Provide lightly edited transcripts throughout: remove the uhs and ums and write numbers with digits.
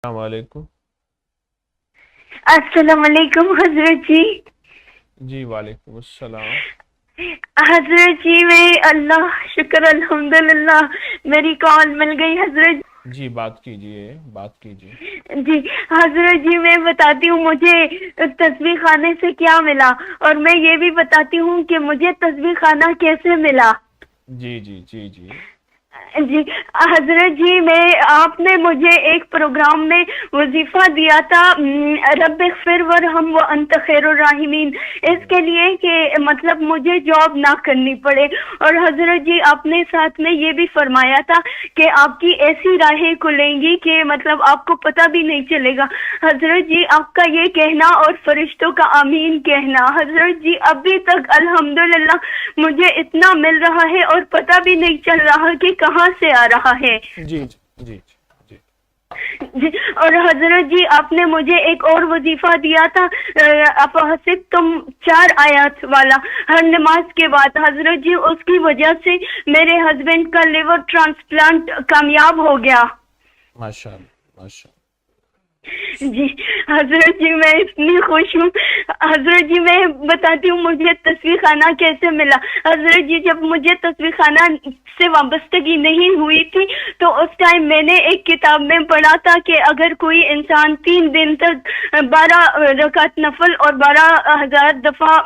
السلام علیکم۔ السلام علیکم حضرت جی۔ جی وعلیکم السلام۔ حضرت جی میں اللہ شکر الحمدللہ میری کال مل گئی حضرت جی بات کیجئے، بات کیجئے۔ جی۔ حضرت جی میں بتاتی ہوں مجھے تسبیح خانے سے کیا ملا، اور میں یہ بھی بتاتی ہوں کہ مجھے تسبیح خانہ کیسے ملا۔ جی جی جی جی جی حضرت جی آپ نے مجھے ایک پروگرام میں وظیفہ دیا تھا، رب اغفر ورحم وانت خیر الراحمین، اس کے لیے کہ مطلب مجھے جاب نہ کرنی پڑے۔ اور حضرت جی آپ نے ساتھ میں یہ بھی فرمایا تھا کہ آپ کی ایسی راہیں کھلیں گی کہ مطلب آپ کو پتہ بھی نہیں چلے گا۔ حضرت جی آپ کا یہ کہنا اور فرشتوں کا آمین کہنا، حضرت جی ابھی تک الحمدللہ مجھے اتنا مل رہا ہے اور پتہ بھی نہیں چل رہا کہ کہاں سے آ رہا ہے۔ جی جی جی جی اور حضرت جی آپ نے مجھے ایک اور وظیفہ دیا تھا، افحسب تم 4 آیات والا ہر نماز کے بعد۔ حضرت جی اس کی وجہ سے میرے ہسبینڈ کا لیور ٹرانسپلانٹ کامیاب ہو گیا۔ ماشاء اللہ ماشاء اللہ۔ جی حضرت جی میں اتنی خوش ہوں۔ حضرت جی میں بتاتی ہوں مجھے تسبیح خانہ کیسے ملا۔ حضرت جی جب مجھے تسبیح خانہ سے وابستگی نہیں ہوئی تھی تو اس ٹائم میں نے ایک کتاب میں پڑھا تھا کہ اگر کوئی انسان 3 دن تک 12 رکعت نفل اور 12,000 دفعہ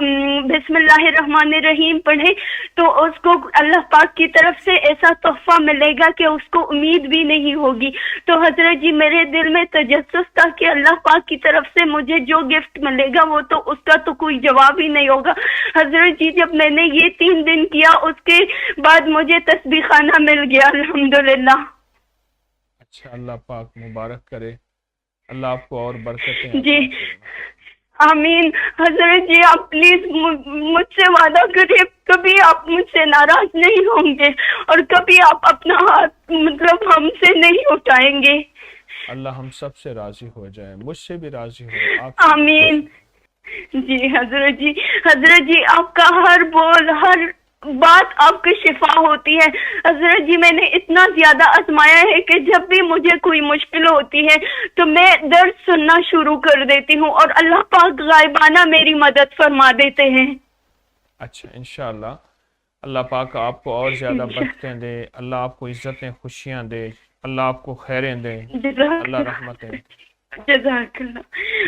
بسم اللہ الرحمن الرحیم پڑھے تو اس کو اللہ پاک کی طرف سے ایسا تحفہ ملے گا کہ اس کو امید بھی نہیں ہوگی۔ تو حضرت جی میرے دل میں تجسس تھا کہ اللہ پاک کی طرف سے مجھے جو گفٹ ملے گا وہ تو اس کا تو کوئی جواب ہی نہیں ہوگا۔ حضرت جی جب میں نے یہ 3 دن کیا اس کے بعد مجھے تسبیح خانہ مل گیا الحمدللہ۔ اچھا اللہ پاک مبارک کرے، اللہ آپ کو اور برکتیں عطا جی فرمائے۔ آمین۔ حضرت جی آپ پلیز مجھ سے وعدہ کریں کبھی آپ مجھ سے ناراض نہیں ہوں گے اور کبھی آپ اپنا ہاتھ مطلب ہم سے نہیں اٹھائیں گے۔ اللہ ہم سب سے راضی ہو جائے، مجھ سے بھی راضی ہو، آپ سے بھی آمین۔ راضی جی حضرت جی، حضرت جی آپ کا ہر بول ہر بات آپ کی شفا ہوتی ہے۔ حضرت جی میں نے اتنا زیادہ آزمایا ہے کہ جب بھی مجھے کوئی مشکل ہوتی ہے تو میں درد سننا شروع کر دیتی ہوں اور اللہ پاک غائبانہ میری مدد فرما دیتے ہیں۔ اچھا انشاءاللہ اللہ پاک آپ کو اور زیادہ برکتیں دے، اللہ آپ کو عزتیں خوشیاں دے، اللہ آپ کو خیریں دے، اللہ رحمتیں دے۔ جزاک اللہ۔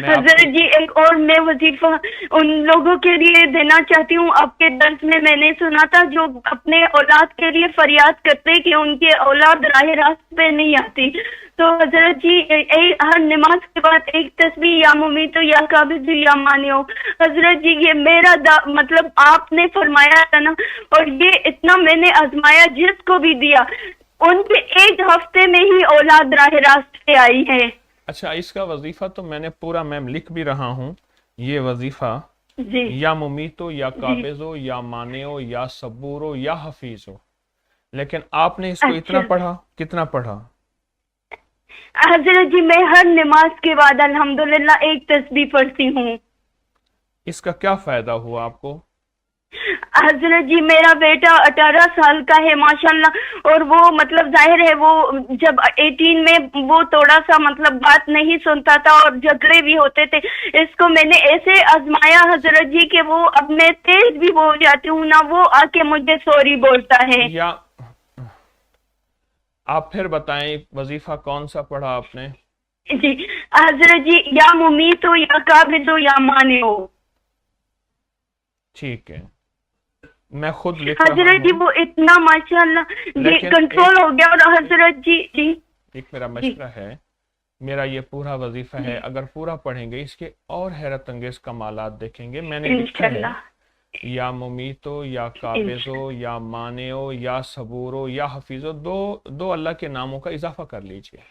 میں آپ حضرت کو جی ایک اور میں وظیفہ ان لوگوں کے لیے دینا چاہتی ہوں، آپ کے درس میں نے سنا تھا جو اپنے اولاد کے لیے فریاد کرتے کہ ان کے اولاد راہ راست پہ نہیں آتی، تو حضرت جی ہر نماز کے بعد ایک تسبیح یا ممیتو یا قابض یا مانعو۔ حضرت جی یہ میرا مطلب آپ نے فرمایا تھا نا، اور یہ اتنا میں نے آزمایا جس کو بھی دیا ان کے 1 ہفتے میں ہی اولاد راہ راست پہ آئی ہے۔ اچھا اس کا وظیفہ تو میں نے پورا میم لکھ بھی رہا ہوں، یہ وظیفہ جی یا ممیتو یا جی قابضو یا مانعو یا صبورو یا حفیظو، لیکن آپ نے اس کو اتنا اچھا پڑھا، کتنا پڑھا؟ حضرت جی میں ہر نماز کے بعد الحمدللہ ایک تسبیح پڑھتی ہوں۔ اس کا کیا فائدہ ہوا آپ کو؟ حضرت جی میرا بیٹا 18 سال کا ہے ماشاءاللہ، اور وہ مطلب ظاہر ہے وہ جب 18 میں وہ تھوڑا سا مطلب بات نہیں سنتا تھا اور جھگڑے بھی ہوتے تھے، اس کو میں نے ایسے آزمایا حضرت جی کہ وہ اب میں تیز بھی بول جاتی ہوں نا، وہ آ کے مجھے سوری بولتا ہے۔ یا آپ پھر بتائیں وظیفہ کون سا پڑھا آپ نے؟ جی حضرت جی یا ممیتو یا قابضو یا مانعو۔ ٹھیک ہے میں خود لکھ رہا حضرت جی ہوں، وہ اتنا ماشاءاللہ جی لیکن کنٹرول ہو گیا۔ اور حضرت جی جی ایک میرا جی مشورہ ہے، میرا یہ پورا وظیفہ ہے، اگر پورا پڑھیں گے اس کے اور حیرت انگیز کمالات دیکھیں گے۔ میں نے لکھا ہے انشاءاللہ یا ممیتو یا قابضو یا مانعو یا صبورو یا حفیظو، دو اللہ کے ناموں کا اضافہ کر لیجئے۔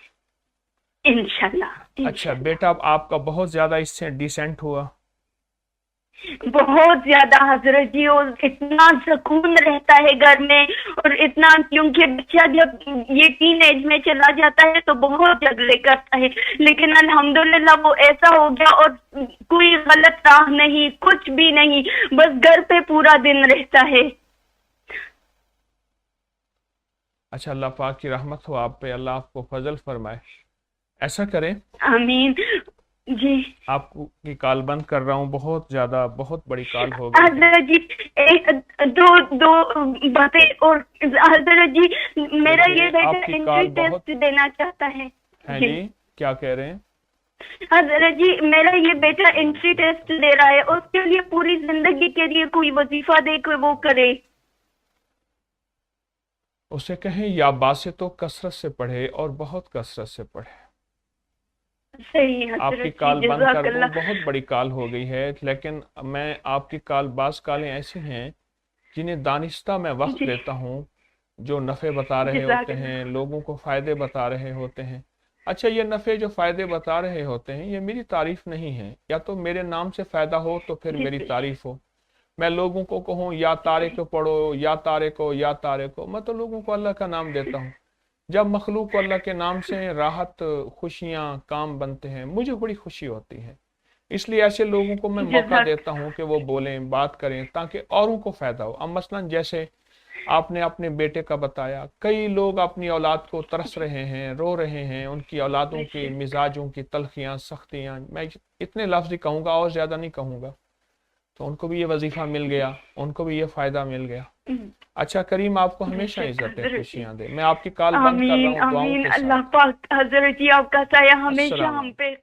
انشاءاللہ اچھا بیٹا اب آپ کا بہت زیادہ اس سے ڈیسنٹ ہوا؟ بہت زیادہ حضرت جی، اور اتنا سکون رہتا ہے گھر میں، اور اتنا کیونکہ بچہ جب یہ ٹین ایج میں چلا جاتا ہے تو بہت جھگڑے کرتا ہے، لیکن الحمدللہ وہ ایسا ہو گیا اور کوئی غلط راہ نہیں، کچھ بھی نہیں، بس گھر پہ پورا دن رہتا ہے۔ اچھا اللہ پاک کی رحمت ہو آپ پہ، اللہ آپ کو فضل فرمائے۔ ایسا کریں، آمین. جی آپ کی کال بند کر رہا ہوں، بہت بڑی کال ہو گئی ہے. حضرت جی، دو باتیں اور. حضرت جی میرا دیکھیے، یہ بیٹا آپ کی انٹری کال ٹیسٹ دینا چاہتا ہے. ہیں جی، کیا کہہ رہے ہیں؟ حضرت جی میرا یہ بیٹا انٹری ٹیسٹ دے رہا ہے، اس کے لیے پوری زندگی کے لیے کوئی وظیفہ دے کے وہ کرے. اسے کہیں یا باسطوں کثرت سے پڑھے اور بہت کثرت سے پڑھے. صحیح آپ کی حضرت جی، کال بند جزاک کر دوں، اللہ. بہت بڑی کال ہو گئی ہے، لیکن میں آپ کی بعض کالیں ایسی ہیں جنہیں دانستہ میں وقت جی لیتا ہوں، جو نفع بتا رہے جزاک ہوتے اللہ. ہیں، لوگوں کو فائدے بتا رہے ہوتے ہیں. اچھا، یہ نفع جو فائدے بتا رہے ہوتے ہیں، یہ میری تعریف نہیں ہے. یا تو میرے نام سے فائدہ ہو تو پھر جی میری بے تعریف ہو. میں لوگوں کو کہوں یا طارق کو پڑھو، یا طارق کو، یا طارق کو، میں تو لوگوں کو اللہ کا نام دیتا ہوں. جب مخلوق کو اللہ کے نام سے راحت، خوشیاں، کام بنتے ہیں، مجھے بڑی خوشی ہوتی ہے. اس لیے ایسے لوگوں کو میں موقع جزاک. دیتا ہوں کہ وہ بولیں، بات کریں، تاکہ اوروں کو فائدہ ہو. اب مثلا جیسے آپ نے اپنے بیٹے کا بتایا، کئی لوگ اپنی اولاد کو ترس رہے ہیں، رو رہے ہیں، ان کی اولادوں کی مزاجوں کی تلخیاں، سختیاں، میں اتنے لفظ ہی کہوں گا اور زیادہ نہیں کہوں گا. تو ان کو بھی یہ وظیفہ مل گیا، ان کو بھی یہ فائدہ مل گیا. اچھا، کریم آپ کو بے ہمیشہ شک عزتیں، حضرت جی. خوشیاں دے. میں آپ کی کال بند کر رہا آمین ہوں دعاؤں آمین. کے اللہ ساتھ. پاک حضرت جی آپ کا سایہ ہمیشہ السلام ہم علیکم. پہ